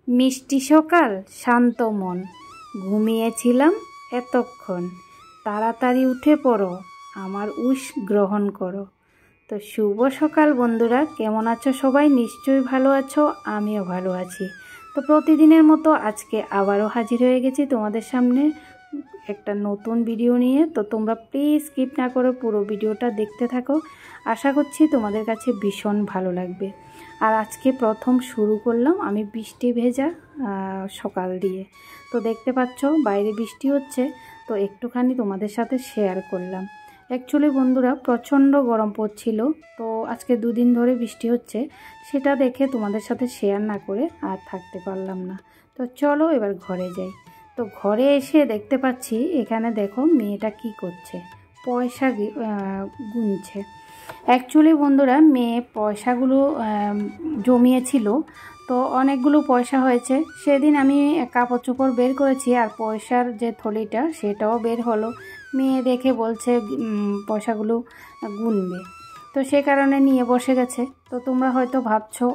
মিষ্টি সকাল শান্ত মন, ঘুমিয়েছিলাম এতক্ষণ, তাড়াতাড়ি উঠে পড়ো, আমার উষ গ্রহণ করো। তো শুভ সকাল বন্ধুরা, কেমন আছো সবাই? নিশ্চয়ই ভালো আছো, আমিও ভালো আছি। তো প্রতিদিনের মতো আজকে আবারও হাজির হয়ে গেছি তোমাদের সামনে একটা নতুন ভিডিও নিয়ে। তো তোমরা প্লিজ স্কিপ না করে পুরো ভিডিওটা দেখতে থাকো, আশা করছি তোমাদের কাছে ভীষণ ভালো লাগবে। আর আজকে প্রথম শুরু করলাম আমি বৃষ্টি ভেজা সকাল দিয়ে। তো দেখতে পাচ্ছ বাইরে বৃষ্টি হচ্ছে, তো একটুখানি তোমাদের সাথে শেয়ার করলাম। অ্যাকচুয়ালি বন্ধুরা প্রচণ্ড গরম পড়ছিল, তো আজকে দুদিন ধরে বৃষ্টি হচ্ছে, সেটা দেখে তোমাদের সাথে শেয়ার না করে আর থাকতে পারলাম না। তো চলো এবার ঘরে যাই। তো ঘরে এসে দেখতে পাচ্ছি এখানে দেখো মেয়েটা কি করছে, পয়সা গুনছে। অ্যাকচুয়ালি বন্ধুরা মেয়ে পয়সাগুলো জমিয়েছিল, তো অনেকগুলো পয়সা হয়েছে। সেদিন আমি কাপড় চোপড় বের করেছি আর পয়সার যে থলিটা সেটাও বের হলো। মেয়ে দেখে বলছে পয়সাগুলো গুনবে, তো সে কারণে নিয়ে বসে গেছে। তো তোমরা হয়তো ভাবছো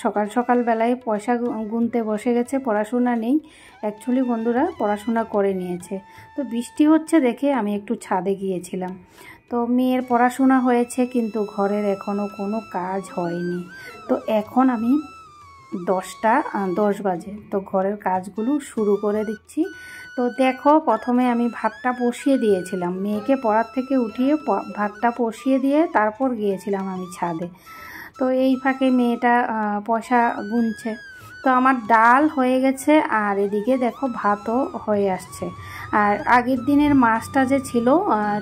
সকাল সকাল বেলায় পয়সা গুনতে বসে গেছে, পড়াশোনা নেই। অ্যাকচুয়ালি বন্ধুরা পড়াশোনা করে নিয়েছে। তো বৃষ্টি হচ্ছে দেখে আমি একটু ছাদে গিয়েছিলাম। তো মেয়ের পড়াশোনা হয়েছে, কিন্তু ঘরের এখনও কোনো কাজ হয়নি। তো এখন আমি 10 বাজে, তো ঘরের কাজগুলো শুরু করে দিচ্ছি। তো দেখো প্রথমে আমি ভাতটা বসিয়ে দিয়েছিলাম, মেয়েকে পড়ার থেকে উঠিয়ে ভাতটা বসিয়ে দিয়ে তারপর গিয়েছিলাম আমি ছাদে। তো এই ফাঁকে মেয়েটা পয়সা গুনছে। তো আমার ডাল হয়ে গেছে আর এদিকে দেখো ভাতও হয়ে আসছে। আর আগের দিনের মাছটা যে ছিল,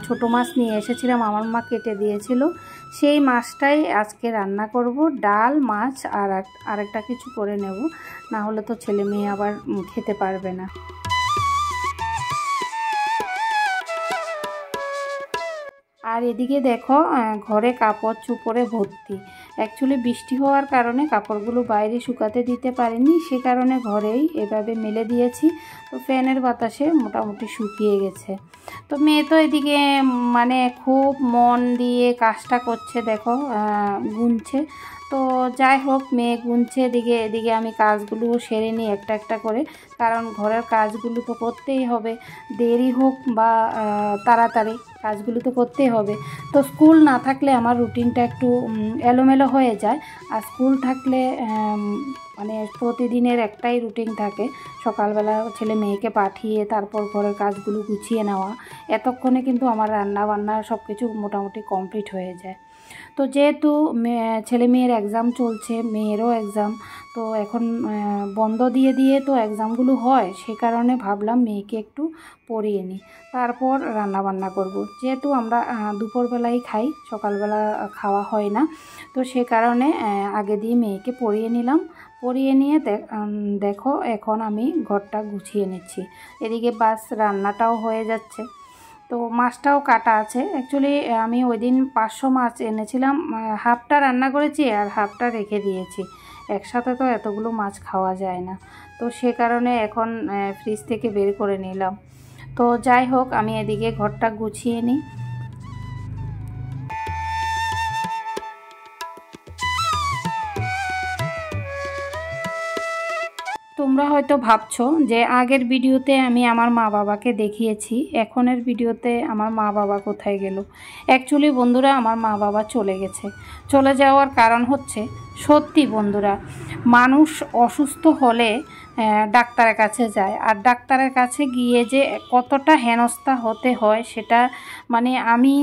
ছোট মাছ নিয়ে এসেছিলাম, আমার মা কেটে দিয়েছিল, সেই মাছটাই আজকে রান্না করব। ডাল, মাছ আর আরেকটা কিছু করে নেব, না হলে তো ছেলে মেয়ে আবার খেতে পারবে না। আর এদিকে দেখো ঘরে কাপড় চোপড়ে ভর্তি। অ্যাকচুয়ালি বৃষ্টি হওয়ার কারণে কাপড়গুলো বাইরে শুকাতে দিতে পারিনি, সে কারণে ঘরেই এভাবে মেলে দিয়েছি। তো ফ্যানের বাতাসে মোটামুটি শুকিয়ে গেছে। তো মেয়ে তো এদিকে মানে খুব মন দিয়ে কাজটা করছে, দেখো গুনছে। তো যাই হোক মেয়ে গুনছে, এদিকে আমি কাজগুলো সেরে নিই একটা একটা করে, কারণ ঘরের কাজগুলো তো করতেই হবে, দেরি হোক বা তাড়াতাড়ি কাজগুলো তো করতেই হবে। তো স্কুল না থাকলে আমার রুটিনটা একটু এলোমেলো হয়ে যায়, আর স্কুল থাকলে মানে প্রতিদিনের একটাই রুটিন থাকে, সকালবেলা ছেলে মেয়েকে পাঠিয়ে তারপর ঘরের কাজগুলো গুছিয়ে নেওয়া। এতক্ষণে কিন্তু আমার রান্না বান্না সব কিছু মোটামুটি কমপ্লিট হয়ে যায়। তো যেহেতু ছেলে মেয়ের এক্সাম চলছে, মেয়েরও এক্সাম, তো এখন বন্ধ দিয়ে দিয়ে তো এক্সামগুলো হয়, সে কারণে ভাবলাম মেয়েকে একটু পড়িয়ে নিই, তারপর রান্না বান্না করব। যেহেতু আমরা দুপুরবেলাই খাই, সকালবেলা খাওয়া হয় না, তো সে কারণে আগে দিয়ে মেয়েকে পড়িয়ে নিলাম। পরিয়ে নিয়ে দেখো এখন আমি ঘরটা গুছিয়ে নিচ্ছি। এদিকে বাস রান্নাটাও হয়ে যাচ্ছে। তো মাছটাও কাটা আছে। অ্যাকচুয়ালি আমি ওই দিন 500 মাছ এনেছিলাম, হাফটা রান্না করেছি আর হাফটা রেখে দিয়েছি। একসাথে তো এতগুলো মাছ খাওয়া যায় না, তো সে কারণে এখন ফ্রিজ থেকে বের করে নিলাম। তো যাই হোক আমি এদিকে ঘরটা গুছিয়ে নিই। তোমরা হয়তো ভাবছো যে আগের ভিডিওতে আমি আমার মা বাবাকে দেখিয়েছি, এখনের ভিডিওতে আমার মা বাবা কোথায় গেল। অ্যাকচুয়ালি বন্ধুরা আমার মা বাবা চলে গেছে। চলে যাওয়ার কারণ হচ্ছে, সত্যি বন্ধুরা, মানুষ অসুস্থ হলে ডাক্তারের কাছে যায়, আর ডাক্তারের কাছে গিয়ে যে কতটা হেনস্থা হতে হয় সেটা মানে আমি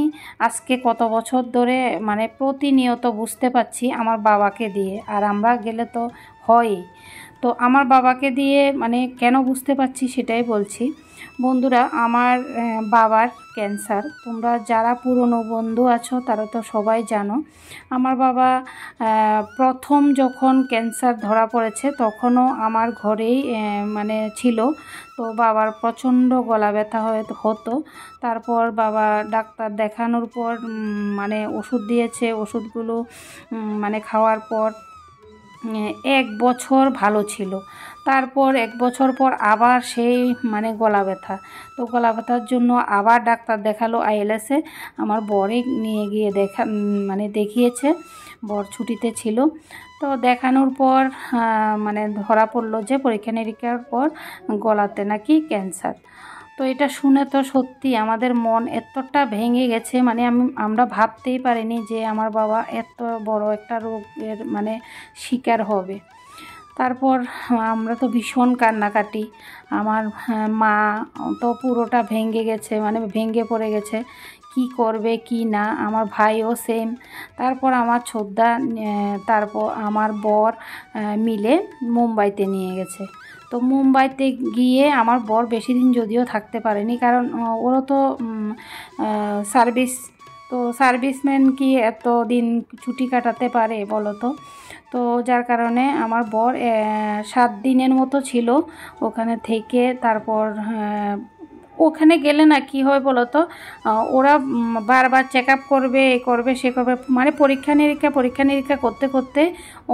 আজকে কত বছর ধরে মানে প্রতিনিয়ত বুঝতে পারছি আমার বাবাকে দিয়ে। আর আমরা গেলে তো হয়ই। তো আমার বাবাকে দিয়ে মানে কেন বুঝতে পারছি সেটাই বলছি। বন্ধুরা আমার বাবার ক্যান্সার, তোমরা যারা পুরনো বন্ধু আছো তারা তো সবাই জানো। আমার বাবা প্রথম যখন ক্যান্সার ধরা পড়েছে তখনও আমার ঘরেই মানে ছিল। তো বাবার প্রচণ্ড গলা ব্যথা হতো। তারপর বাবা ডাক্তার দেখানোর পর মানে ওষুধ দিয়েছে, ওষুধগুলো মানে খাওয়ার পর 1 বছর ভালো ছিল। তারপর 1 বছর পর আবার সেই মানে গলা ব্যথা। তো গলা ব্যথার জন্য আবার ডাক্তার দেখালো আইএলএসে। আমার বরে নিয়ে গিয়ে দেখিয়েছে, বর ছুটিতে ছিল। তো দেখানোর পর মানে ধরা পড়লো যে পরীক্ষা নিরীক্ষার পর গলাতে নাকি ক্যান্সার। তো এটা শুনে তো সত্যি আমাদের মন এতটা ভেঙে গেছে, মানে আমরা ভাবতেই পারিনি যে আমার বাবা এত বড় একটা রোগের মানে শিকার হবে। তারপর আমরা তো ভীষণ কান্নাকাটি, আমার মা তো পুরোটা ভেঙে গেছে, মানে ভেঙে পড়ে গেছে, কি করবে কি না। আমার ভাইও সেম। তারপর আমার ছোদ্দা তারপর আমার বর মিলে মুম্বাইতে নিয়ে গেছে। তো মুম্বাইতে গিয়ে আমার বর বেশি দিন যদিও থাকতে পারেনি, কারণ ওরও তো সার্ভিসম্যান কি এত দিন ছুটি কাটাতে পারে বলো তো। তো যার কারণে আমার বর 7 দিনের মতো ছিল ওখানে থেকে। তারপর ওখানে গেলে না কি হয় বলো তো, ওরা বারবার চেক আপ করবে, এ করবে সে করবে, মানে পরীক্ষা নিরীক্ষা করতে করতে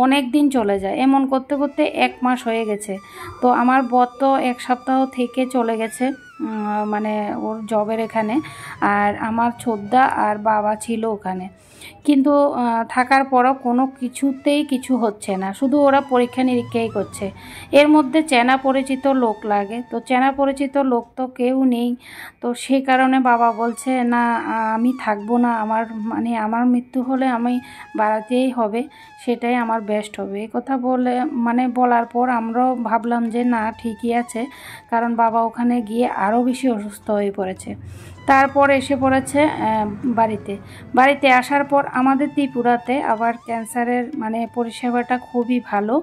অনেক দিন চলে যায়। এমন করতে করতে 1 মাস হয়ে গেছে। তো আমার বর তো 1 সপ্তাহ থেকে চলে গেছে মানে ওর জবের এখানে, আর আমার ছোদ্দা আর বাবা ছিল ওখানে। কিন্তু থাকার পরও কোনো কিছুতেই কিছু হচ্ছে না, শুধু ওরা পরীক্ষা নিরীক্ষাই করছে। এর মধ্যে চেনা পরিচিত লোক লাগে, তো চেনা পরিচিত লোক তো কেউ নেই। তো সেই কারণে বাবা বলছে না আমি থাকবো না, আমার মৃত্যু হলে আমি বাড়াতেই হবে, সেটাই আমার বেস্ট হবে। এই কথা বলার পর আমরাও ভাবলাম যে না ঠিকই আছে, কারণ বাবা ওখানে গিয়ে আরও বেশি অসুস্থ হয়ে পড়েছে। তারপর এসে পড়েছে বাড়িতে আসার পর আমাদের ত্রিপুরাতে আবার ক্যান্সারের মানে পরিষেবাটা খুবই ভালো।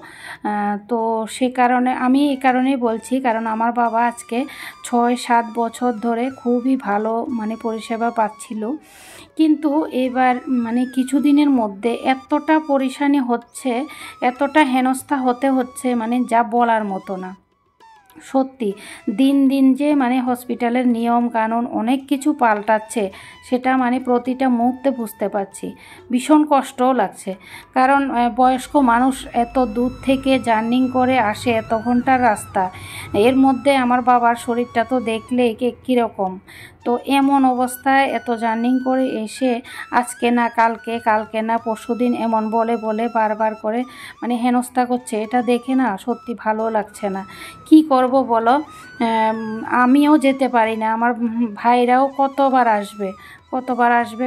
তো সে কারণে আমি এই কারণেই বলছি, কারণ আমার বাবা আজকে 6-7 বছর ধরে খুবই ভালো মানে পরিষেবা পাচ্ছিল। কিন্তু এবার মানে কিছুদিনের মধ্যে এতটা পরেশানি হচ্ছে, এতটা হেনস্থা হতে হচ্ছে, মানে যা বলার মতো না। সত্যি দিন দিন যে মানে হসপিটালের নিয়ম কানুন অনেক কিছু পাল্টাচ্ছে, সেটা মানে প্রতিটা মুহূর্তে বুঝতে পারছি। ভীষণ কষ্টও লাগছে, কারণ বয়স্ক মানুষ এত দূর থেকে জার্নি করে আসে, এত ঘন্টার রাস্তা। এর মধ্যে আমার বাবার শরীরটা তো দেখলে কীরকম। তো এমন অবস্থায় এত জার্নি করে এসে আজকে না কালকে না পরশুদিন এমন বলে বারবার করে মানে হেনস্থা করছে, এটা দেখে না সত্যি ভালো লাগছে না। কি করব বলো, আমিও যেতে পারি না, আমার ভাইরাও কতবার আসবে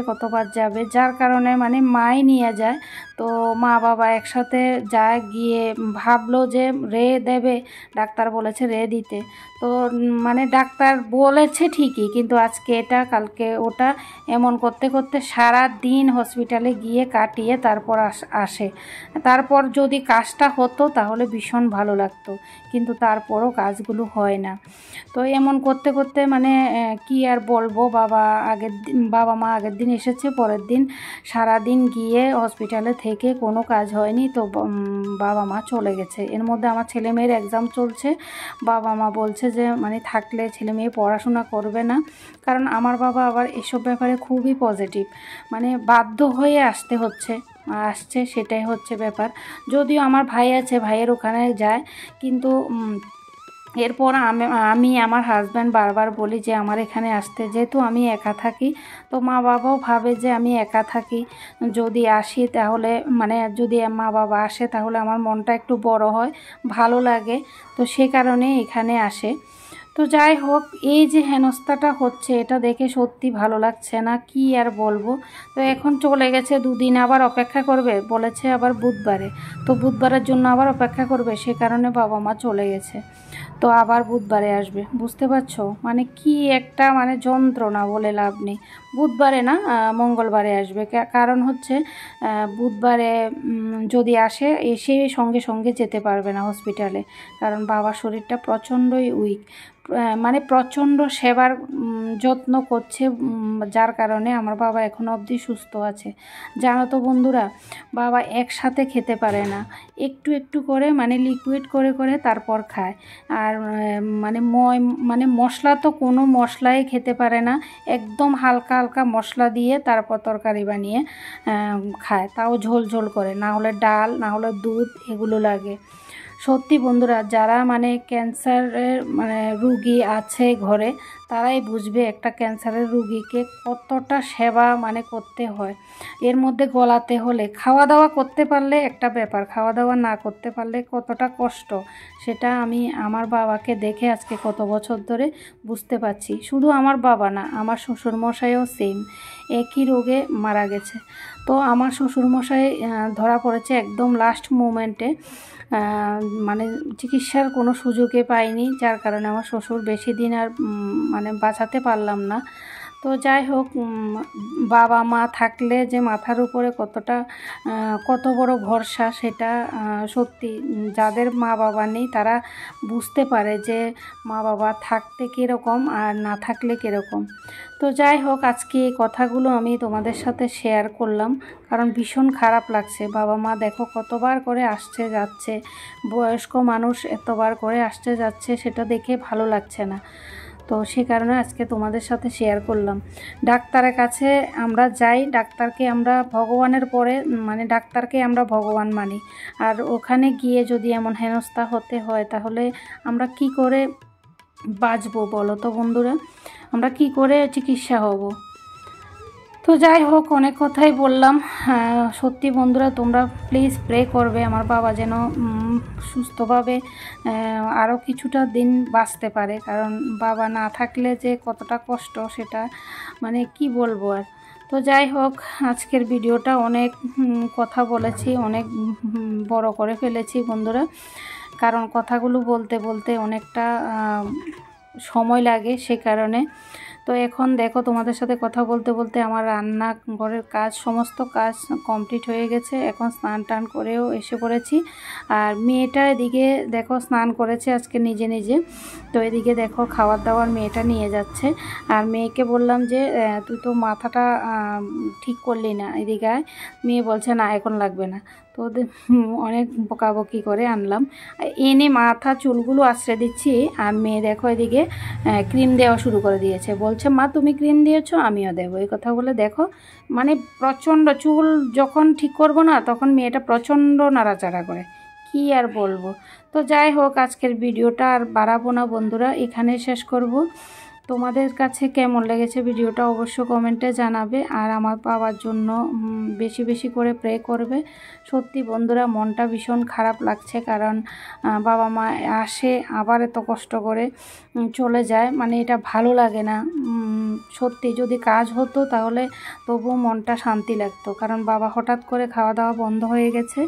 কতবার যাবে, যার কারণে মানে মাই নিয়ে যায়। তো মা বাবা একসাথে যায়, গিয়ে ভাবলো যে দেবে, ডাক্তার বলেছে দিতে। তো মানে ডাক্তার বলেছে ঠিকই, কিন্তু আজকে এটা কালকে ওটা এমন করতে করতে সারা দিন হসপিটালে গিয়ে কাটিয়ে তারপর আসে। তারপর যদি কাজটা হতো তাহলে ভীষণ ভালো লাগতো, কিন্তু তারপরও কাজগুলো হয় না। তো এমন করতে করতে মানে কি আর বলবো, বাবা মা আগের দিন এসেছে, পরের দিন সারা দিন গিয়ে হসপিটালে থেকে কোনো কাজ হয়নি। তো বাবা মা চলে গেছে। এর মধ্যে আমার ছেলে মেয়ের এক্সাম চলছে। বাবা মা বলছে যে মানে থাকলে ছেলে মেয়ে পড়াশোনা করবে না, কারণ আমার বাবা আবার এসব ব্যাপারে খুবই পজিটিভ, মানে বাধ্য হয়ে আসছে, সেটাই হচ্ছে ব্যাপার। যদিও আমার ভাই আছে, ভাইয়ের ওখানে যায়, কিন্তু এরপর আমি আমার হাজব্যান্ড বারবার বলি যে আমার এখানে আসতে, যেহেতু আমি একা থাকি। তো মা বাবাও ভাবে যে আমি একা থাকি, যদি আসি তাহলে মানে যদি মা বাবা আসে তাহলে আমার মনটা একটু বড় হয়, ভালো লাগে। তো সে কারণে এখানে আসে। তো যাই হোক, এই যে হেনস্থাটা হচ্ছে এটা দেখে সত্যি ভালো লাগছে না, কি আর বলবো। তো এখন চলে গেছে, 2 দিন আবার অপেক্ষা করবে বলেছে, আবার বুধবারে। তো বুধবারের জন্য আবার অপেক্ষা করবে, সে কারণে বাবা মা চলে গেছে। তো আবার বুধবারে আসবে, বুঝতে পারছো মানে কি একটা মানে যন্ত্রণা, বলে লাভ নেই। বুধবারে না, মঙ্গলবারে আসবে। কারণ হচ্ছে বুধবারে যদি এসে সঙ্গে সঙ্গে যেতে পারবে না হসপিটালে, কারণ বাবার শরীরটা প্রচণ্ডই উইক, মানে প্রচণ্ড সেবার যত্ন করছে, যার কারণে আমার বাবা এখনও অবধি সুস্থ আছে। জানো তো বন্ধুরা, বাবা একসাথে খেতে পারে না, একটু একটু করে মানে লিকুইড করে করে তারপর খায়। আর মানে মশলা তো কোনো মশলাই খেতে পারে না, একদম হালকা হালকা মশলা দিয়ে তারপর তরকারি বানিয়ে খায়, তাও ঝোল ঝোল করে, না হলে ডাল, না হলে দুধ, এগুলো লাগে। সত্যি বন্ধুরা, যারা মানে ক্যান্সারের মানে রুগী আছে ঘরে, তারাই বুঝবে একটা ক্যান্সারের রুগীকে কতটা সেবা মানে করতে হয়। এর মধ্যে গলাতে হলে খাওয়া দাওয়া করতে পারলে একটা ব্যাপার, খাওয়া দাওয়া না করতে পারলে কতটা কষ্ট, সেটা আমি আমার বাবাকে দেখে আজকে কত বছর ধরে বুঝতে পারছি। শুধু আমার বাবা না, আমার শ্বশুরমশাইও সেম একই রোগে মারা গেছে। তো আমার শ্বশুরমশাই ধরা পড়েছে একদম লাস্ট মোমেন্টে, মানে চিকিৎসার কোনো সুযোগে পাইনি, যার কারণে আমার শ্বশুর বেশি দিন আর মানে বাঁচাতে পারলাম না। তো যাই হোক, বাবা মা থাকলে যে মাথার উপরে কত বড় ভরসা, সেটা সত্যি যাদের মা বাবা নেই তারা বুঝতে পারে যে মা বাবা থাকতে কীরকম আর না থাকলে কীরকম। তো যাই হোক, আজকে এই কথাগুলো আমি তোমাদের সাথে শেয়ার করলাম, কারণ ভীষণ খারাপ লাগছে। বাবা মা দেখো কতবার করে আসছে যাচ্ছে, বয়স্ক মানুষ এতবার করে আসছে যাচ্ছে, সেটা দেখে ভালো লাগছে না। তো সে কারণে আজকে তোমাদের সাথে শেয়ার করলাম। ডাক্তারের কাছে আমরা যাই, ডাক্তারকে আমরা ভগবানের পরে মানে ডাক্তারকে আমরা ভগবান মানি, আর ওখানে গিয়ে যদি এমন হেনস্থা হতে হয় তাহলে আমরা কি করে বাঁচবো বলো তো বন্ধুরা, আমরা কি করে চিকিৎসা হব? তো যাই হোক, অনেক কথাই বললাম। সত্যি বন্ধুরা, তোমরা প্লিজ প্রে করবে আমার বাবা যেন সুস্থভাবে আরও কিছুটা দিন বাঁচতে পারে, কারণ বাবা না থাকলে যে কতটা কষ্ট সেটা মানে কি বলবো আর। তো যাই হোক, আজকের ভিডিওটা অনেক কথা বলেছি, অনেক বড় করে ফেলেছি বন্ধুরা, কারণ কথাগুলো বলতে বলতে অনেকটা সময় লাগে, সে কারণে। তো এখন দেখো, তোমাদের সাথে কথা বলতে বলতে আমার রান্নাঘরের কাজ, সমস্ত কাজ কমপ্লিট হয়ে গেছে। এখন স্নান টান করেও এসে পড়েছি, আর মেয়েটা এদিকে দেখো স্নান করেছে আজকে নিজে নিজে। তো এদিকে দেখো খাবার দাবার মেয়েটা নিয়ে যাচ্ছে, আর মেয়েকে বললাম যে তুই তো মাথাটা ঠিক করলি না, এদিকে আয়। মেয়ে বলছে না এখন লাগবে না। তো ওদের অনেক বকাবকি করে আনলাম, এনে মাথা চুলগুলো আশ্রয় দিচ্ছি, আর মেয়ে দেখো এদিকে ক্রিম দেওয়া শুরু করে দিয়েছে। বলছে মা তুমি ক্রিম দিয়েছো, আমিও দেবো। এই কথা বলে দেখো মানে প্রচণ্ড, চুল যখন ঠিক করবো না তখন মেয়েটা প্রচণ্ড নাড়াচাড়া করে, কি আর বলবো। তো যাই হোক, আজকের ভিডিওটা আর বাড়াবো না বন্ধুরা, এখানেই শেষ করব। তোমাদের কাছে কেমন লেগেছে ভিডিওটা অবশ্য কমেন্টে জানাবে, আর আমার বাবার জন্য বেশি বেশি করে প্রে করবে। সত্যি বন্ধুরা, মনটা ভীষণ খারাপ লাগছে, কারণ বাবা মা আসে আবার এত কষ্ট করে চলে যায়, মানে এটা ভালো লাগে না। সত্যি যদি কাজ হতো তাহলে তবুও মনটা শান্তি লাগতো, কারণ বাবা হঠাৎ করে খাওয়া দাওয়া বন্ধ হয়ে গেছে,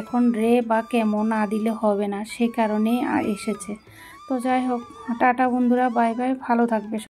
এখন রে বা কেমো না দিলে হবে না, সেই কারণেই এসেছে। তো যাই হোক, টাটা বন্ধুরা, বাই বাই, ভালো থাকবে।